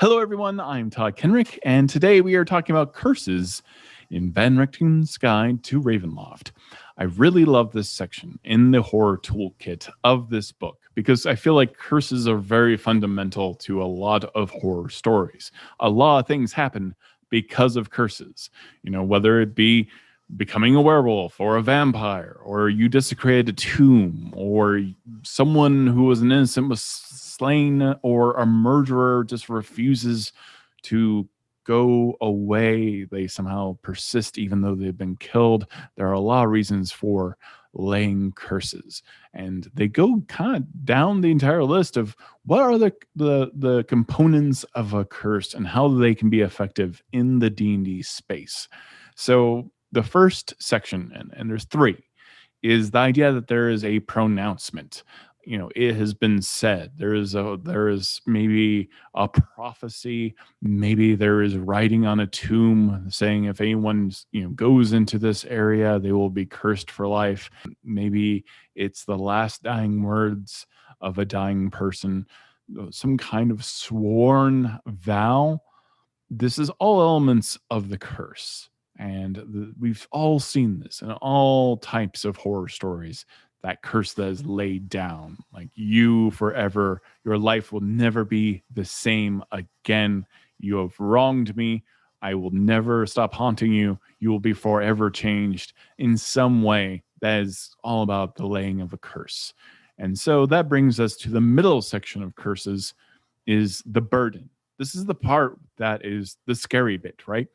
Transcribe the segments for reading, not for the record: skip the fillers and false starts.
Hello, everyone. I'm Todd Kenrick, and today we are talking about curses in Van Richten's Guide to Ravenloft. I really love this section in the horror toolkit of this book because I feel like curses are very fundamental to a lot of horror stories. A lot of things happen because of curses, whether it be becoming a werewolf or a vampire, or you desecrated a tomb, or someone who was an innocent was slain, or a murderer just refuses to go away. They somehow persist even though they've been killed. There are a lot of reasons for laying curses, and they go kind of down the entire list of what are the components of a curse and how they can be effective in the D&D space. So the first section, and there's three, is the idea that there is a pronouncement. It has been said. There is maybe a prophecy. Maybe there is writing on a tomb saying if anyone goes into this area, they will be cursed for life. Maybe it's the last dying words of a dying person, some kind of sworn vow. This is all elements of the curse. And we've all seen this in all types of horror stories. That curse that is laid down, like you forever, your life will never be the same again. You have wronged me. I will never stop haunting you. You will be forever changed in some way. That is all about the laying of a curse. And so that brings us to the middle section of curses, is the burden. This is the part that is the scary bit, right?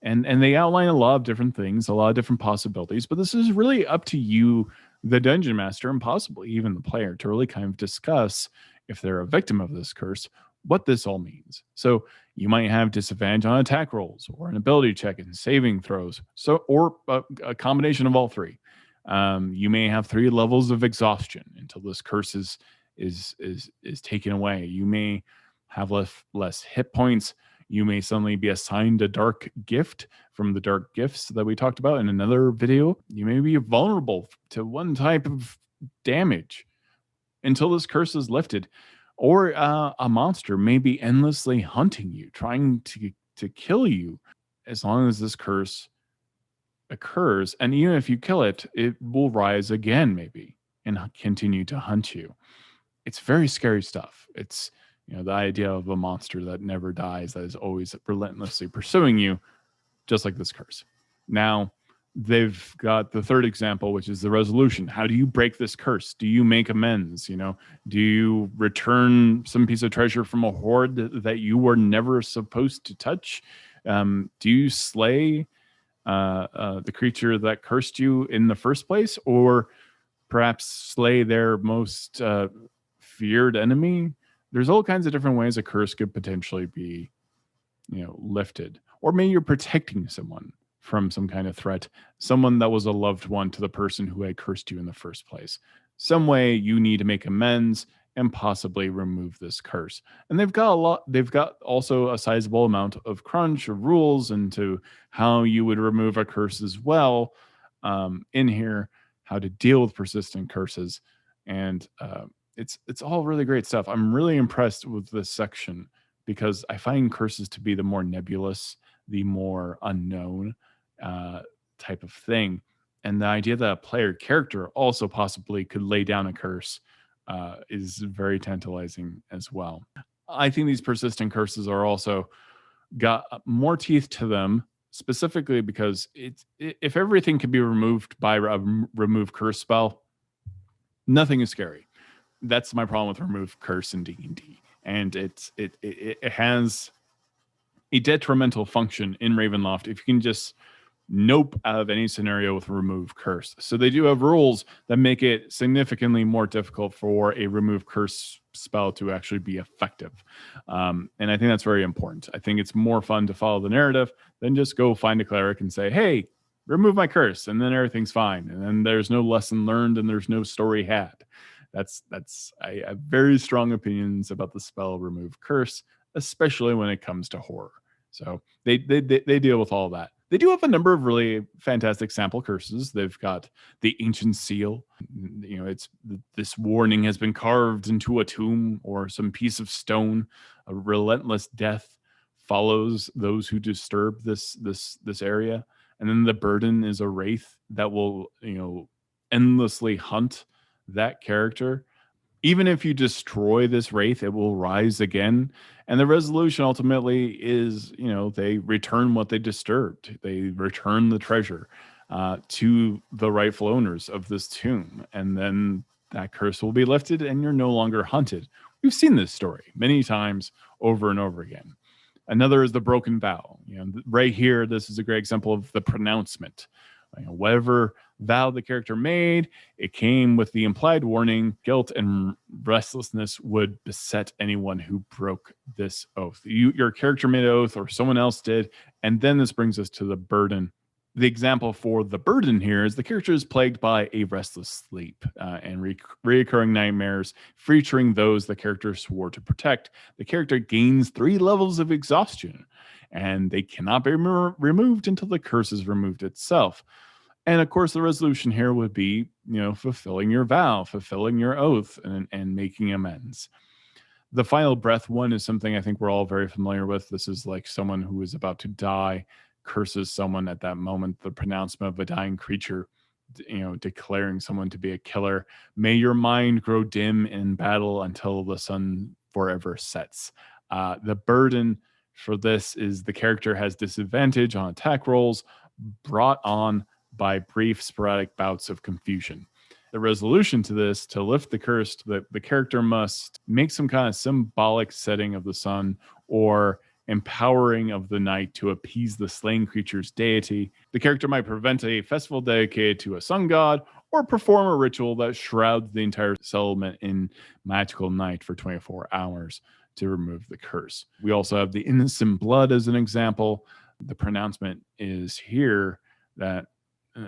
And they outline a lot of different things, a lot of different possibilities, but this is really up to you, the dungeon master, and possibly even the player, to really kind of discuss, if they're a victim of this curse, what this all means. So you might have disadvantage on attack rolls, or an ability check and saving throws, or a combination of all three. You may have 3 levels of exhaustion until this curse is taken away. You may have less hit points. You may suddenly be assigned a dark gift from the dark gifts that we talked about in another video. You may be vulnerable to one type of damage until this curse is lifted. Or a monster may be endlessly hunting you, trying to kill you, as long as this curse occurs. And even if you kill it, it will rise again, maybe, and continue to hunt you. It's very scary stuff. It's the idea of a monster that never dies, that is always relentlessly pursuing you, just like this curse. Now, they've got the third example, which is the resolution. How do you break this curse? Do you make amends? Do you return some piece of treasure from a hoard that you were never supposed to touch? Do you slay the creature that cursed you in the first place, or perhaps slay their most feared enemy? There's all kinds of different ways a curse could potentially be, lifted. Or maybe you're protecting someone from some kind of threat, someone that was a loved one to the person who had cursed you in the first place. Some way you need to make amends and possibly remove this curse. And they've got also a sizable amount of crunch of rules into how you would remove a curse as well in here, how to deal with persistent curses. And it's all really great stuff. I'm really impressed with this section because I find curses to be the more nebulous, the more unknown type of thing. And the idea that a player character also possibly could lay down a curse is very tantalizing as well. I think these persistent curses are also got more teeth to them, specifically because if everything can be removed by a remove curse spell, nothing is scary. That's my problem with remove curse in D&D, and it has a detrimental function in Ravenloft if you can just nope out of any scenario with remove curse. So they do have rules that make it significantly more difficult for a remove curse spell to actually be effective, and I think that's very important. I think it's more fun to follow the narrative than just go find a cleric and say, hey, remove my curse, and then everything's fine, and then there's no lesson learned and there's no story had. I have very strong opinions about the spell remove curse, especially when it comes to horror. So they deal with all that. They do have a number of really fantastic sample curses. They've got the Ancient Seal. It's this warning has been carved into a tomb or some piece of stone. A relentless death follows those who disturb this area. And then the burden is a wraith that will, endlessly hunt that character. Even if you destroy this wraith, it will rise again. And the resolution ultimately is, they return what they disturbed. They return the treasure to the rightful owners of this tomb. And then that curse will be lifted and you're no longer hunted. We've seen this story many times over and over again. Another is the broken vow. Right here, this is a great example of the pronouncement. Whatever vow the character made, it came with the implied warning: guilt and restlessness would beset anyone who broke this oath. Your character made an oath or someone else did, and then this brings us to the burden. The example for the burden here is the character is plagued by a restless sleep and reoccurring nightmares featuring those the character swore to protect. The character gains 3 levels of exhaustion, and they cannot be removed until the curse is removed itself. And of course, the resolution here would be, fulfilling your vow, fulfilling your oath, and making amends. The final breath one is something I think we're all very familiar with. This is like someone who is about to die curses someone at that moment. The pronouncement of a dying creature, declaring someone to be a killer. May your mind grow dim in battle until the sun forever sets. The burden for this is the character has disadvantage on attack rolls brought on by brief sporadic bouts of confusion. The resolution to this, to lift the curse, the character must make some kind of symbolic setting of the sun or empowering of the night to appease the slain creature's deity. The character might prevent a festival dedicated to a sun god or perform a ritual that shrouds the entire settlement in magical night for 24 hours to remove the curse. We also have the innocent blood as an example. The pronouncement is here that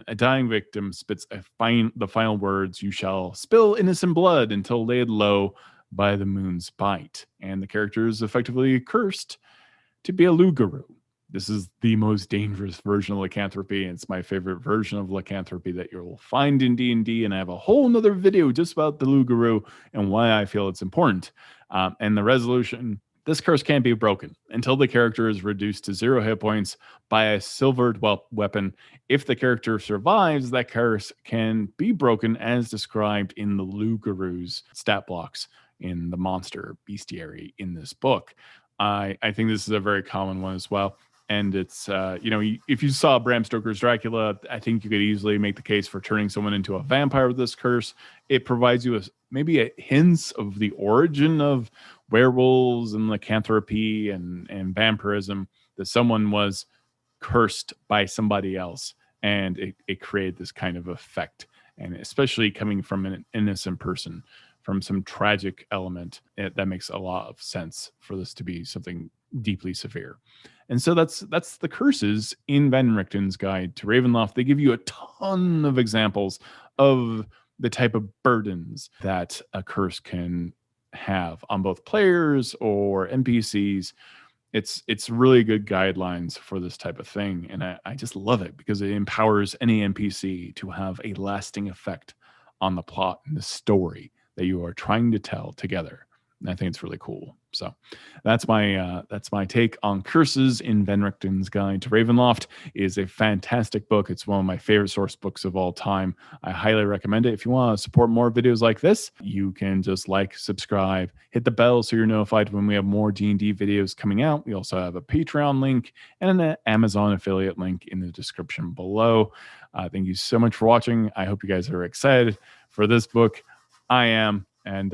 a dying victim spits the final words: "You shall spill innocent blood until laid low by the moon's bite." And the character is effectively cursed to be a Lugaru. This is the most dangerous version of lycanthropy, and it's my favorite version of lycanthropy that you'll find in D&D, and I have a whole nother video just about the Lugaru and why I feel it's important. And the resolution: this curse can't be broken until the character is reduced to 0 hit points by a silvered weapon. If the character survives, that curse can be broken as described in the Lugaru's stat blocks in the monster bestiary in this book. I think this is a very common one as well. And it's, if you saw Bram Stoker's Dracula, I think you could easily make the case for turning someone into a vampire with this curse. It provides you maybe a hints of the origin of werewolves and lycanthropy and vampirism, that someone was cursed by somebody else. And it created this kind of effect. And especially coming from an innocent person, from some tragic element, that makes a lot of sense for this to be something deeply severe. And so that's the curses in Van Richten's Guide to Ravenloft. They give you a ton of examples of the type of burdens that a curse can have on both players or NPCs. It's really good guidelines for this type of thing. And I just love it because it empowers any NPC to have a lasting effect on the plot and the story that you are trying to tell together. And I think it's really cool. So that's my take on Curses in Van Richten's Guide to Ravenloft. It is a fantastic book. It's one of my favorite source books of all time. I highly recommend it. If you want to support more videos like this, you can just subscribe, hit the bell so you're notified when we have more D&D videos coming out. We also have a Patreon link and an Amazon affiliate link in the description below. Thank you so much for watching. I hope you guys are excited for this book. I am. And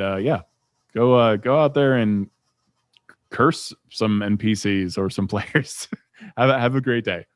go out there and curse some NPCs or some players. Have a great day.